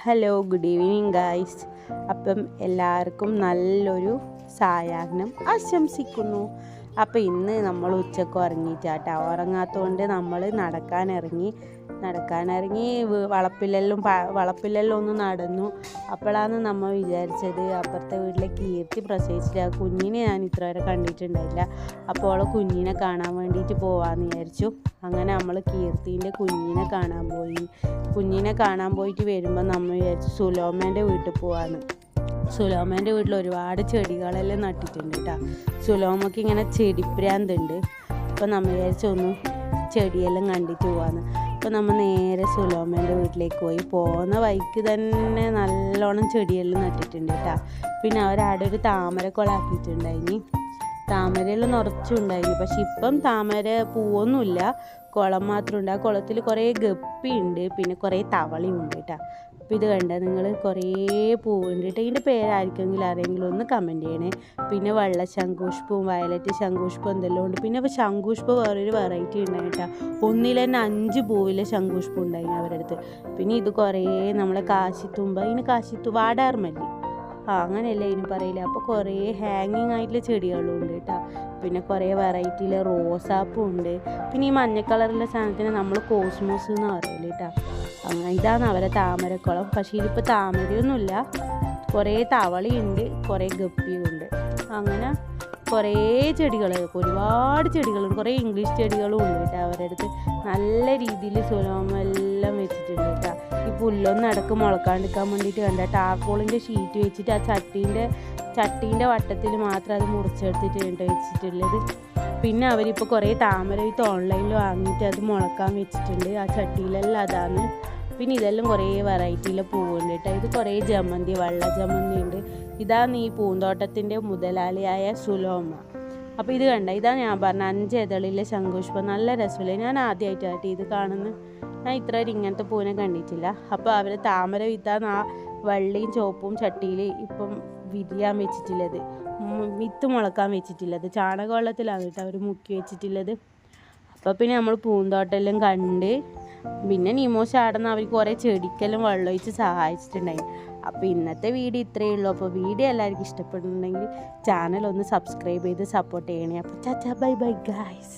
Hello, good evening guys. അപ്പം എല്ലാവർക്കും നല്ലൊരു സായാഹ്നം ആശംസിക്കുന്നു. അപ്പം ഇന്ന് നമ്മൾ ഉച്ചക്ക് ഉറങ്ങിയിട്ടാട്ടോ. ഉറങ്ങാത്തതുകൊണ്ട് നമ്മൾ നടക്കാനിറങ്ങി വളപ്പിലെല്ലാം ഒന്ന് നടന്നു. അപ്പോഴാണ് നമ്മൾ വിചാരിച്ചത് അപ്പുറത്തെ വീട്ടിലെ കീർത്തി പ്രസവിച്ചിട്ട് ആ കുഞ്ഞിനെ ഞാൻ ഇത്ര വരെ കണ്ടിട്ടുണ്ടായില്ല. അപ്പോൾ അവളെ കുഞ്ഞിനെ കാണാൻ വേണ്ടിയിട്ട് പോവാമെന്ന് വിചാരിച്ചു. അങ്ങനെ നമ്മൾ കീർത്തീൻ്റെ കുഞ്ഞിനെ കാണാൻ പോയിട്ട് വരുമ്പോൾ നമ്മൾ വിചാരിച്ചു സുലോമേൻ്റെ വീട്ടിൽ പോവാന്ന്. സുലോമേൻ്റെ വീട്ടിൽ ഒരുപാട് ചെടികളെല്ലാം നട്ടിട്ടുണ്ട് കേട്ടോ. സുലോമയ്ക്ക് ഇങ്ങനെ ചെടിപ്രാന്തുണ്ട്. അപ്പോൾ നമ്മൾ വിചാരിച്ചൊന്ന് ചെടിയെല്ലാം കണ്ടിട്ട് പോവാന്ന്. അപ്പോൾ നമ്മൾ നേരെ സുലോമേൻ്റെ വീട്ടിലേക്ക് പോകുന്ന വഴിക്ക് തന്നെ നല്ലോണം ചെടിയെല്ലാം നട്ടിട്ടുണ്ട് കേട്ടോ. പിന്നെ അവരവിടെ ഒരു താമരക്കുളമാക്കിയിട്ടുണ്ടായിനി. താമരയെല്ലാം നിറച്ചുണ്ടായിനി. പക്ഷെ ഇപ്പം താമര പൂവൊന്നുമില്ല, കുളം മാത്രമുണ്ട്. ആ കുളത്തിൽ കുറേ ഗപ്പിയുണ്ട്, പിന്നെ കുറേ തവളയുണ്ട് കേട്ടോ. അപ്പോൾ ഇത് കണ്ട നിങ്ങൾ, കുറേ പൂവുണ്ട് കേട്ടോ. ഇതിൻ്റെ പേരായിരിക്കുമെങ്കിൽ ആരെങ്കിലും ഒന്ന് കമൻറ്റ് ചെയ്യണേ. പിന്നെ വെള്ള ശംഖുഷ്പവും വയലറ്റ് ശംഖുഷ്പം എന്തെല്ലാം ഉണ്ട്. പിന്നെ ശംഖുഷ്പം വേറൊരു വെറൈറ്റി ഉണ്ടായി കേട്ടോ. ഒന്നിൽ തന്നെ 5 പൂവിലെ ശംഖുഷ്പം ഉണ്ടായി അവരുടെ അടുത്ത്. പിന്നെ ഇത് കുറേ നമ്മളെ കാശിത്തുമ്പ, ഇതിന് വാടാർമല്ലി, അങ്ങനെയല്ല ഇതിന് പറയില്ല. അപ്പോൾ കുറേ ഹാങ്ങിങ് ആയിട്ടുള്ള ചെടികളും ഉണ്ട് കേട്ടോ. പിന്നെ കുറേ വെറൈറ്റിയിലെ റോസാപ്പും ഉണ്ട്. പിന്നെ ഈ മഞ്ഞ കളറിലെ സാധനത്തിന് നമ്മൾ കോസ്മോസ് എന്ന് പറയില്ല കേട്ടോ. അങ്ങനെ ഇതാണ് അവരെ താമരക്കുളം. പക്ഷേ ഇതിപ്പോൾ താമരയൊന്നുമില്ല, കുറേ തവളയുണ്ട്, കുറേ ഗപ്പിയുണ്ട്. അങ്ങനെ കുറേ ചെടികൾ, ഒരുപാട് ചെടികളുണ്ട്. കുറേ ഇംഗ്ലീഷ് ചെടികളും ഉണ്ട് കേട്ടോ അവരുടെ അടുത്ത്. നല്ല രീതിയിൽ സുലോമെല്ലാം വെച്ചിട്ടുണ്ട് കേട്ടോ. ഈ പുല്ലൊന്നും ഇടക്ക് മുളക്കാണ്ടിരിക്കാൻ വേണ്ടിയിട്ട് കണ്ട ടാർപോളിൻ്റെ ഷീറ്റ് വെച്ചിട്ട് ആ ചട്ടീൻ്റെ വട്ടത്തിൽ മാത്രം അത് മുറിച്ചെടുത്തിട്ട് വെച്ചിട്ടുള്ളത്. പിന്നെ അവരിപ്പോൾ കുറേ താമര വിത്ത് ഓൺലൈനിൽ വാങ്ങിയിട്ട് അത് മുളക്കാൻ വെച്ചിട്ടുണ്ട്. ആ ചട്ടിയിലെല്ലാം അതാണ്. പിന്നെ ഇതെല്ലാം കുറേ വെറൈറ്റിയിലെ പൂവുണ്ട് കേട്ടോ. ഇത് കുറേ ജമന്തി, വെള്ള ജമന്തി ഉണ്ട്. ഇതാണ് ഈ പൂന്തോട്ടത്തിൻ്റെ മുതലാളിയായ സുലോമ. അപ്പോൾ ഇത് കണ്ട, ഇതാണ് ഞാൻ പറഞ്ഞ 5 ഇതളിലെ ശംഖുഷ്പം. നല്ല രസമില്ല. ഞാൻ ആദ്യമായിട്ടാണ് ഇത് കാണുന്നത്. ഞാൻ ഇത്ര ഇങ്ങനത്തെ പൂവിനെ കണ്ടിട്ടില്ല. അപ്പോൾ അവർ താമര വിത്താണ് ആ വെള്ളയും ചുവപ്പും ചട്ടിയിൽ ഇപ്പം വിരിയാൻ വെച്ചിട്ടുള്ളത്, വിത്ത് മുളക്കാൻ വെച്ചിട്ടുള്ളത്. ചാണകവെള്ളത്തിലാണ് കേട്ടോ അവർ മുക്കി വെച്ചിട്ടുള്ളത്. അപ്പോൾ പിന്നെ നമ്മൾ പൂന്തോട്ടമെല്ലാം കണ്ട്, പിന്നെ നിമോശ ആടുന്ന അവർക്ക് കുറേ ചെടിക്കെല്ലാം വെള്ളമൊഴിച്ച് സഹായിച്ചിട്ടുണ്ടായി. അപ്പോൾ ഇന്നത്തെ വീഡിയോ ഇത്രയേ ഉള്ളൂ. അപ്പോൾ വീഡിയോ എല്ലാവർക്കും ഇഷ്ടപ്പെടുന്നുണ്ടെങ്കിൽ ചാനൽ ഒന്ന് സബ്സ്ക്രൈബ് ചെയ്ത് സപ്പോർട്ട് ചെയ്യണേ. അപ്പോൾ ബൈ ബൈ ഗായ്സ്.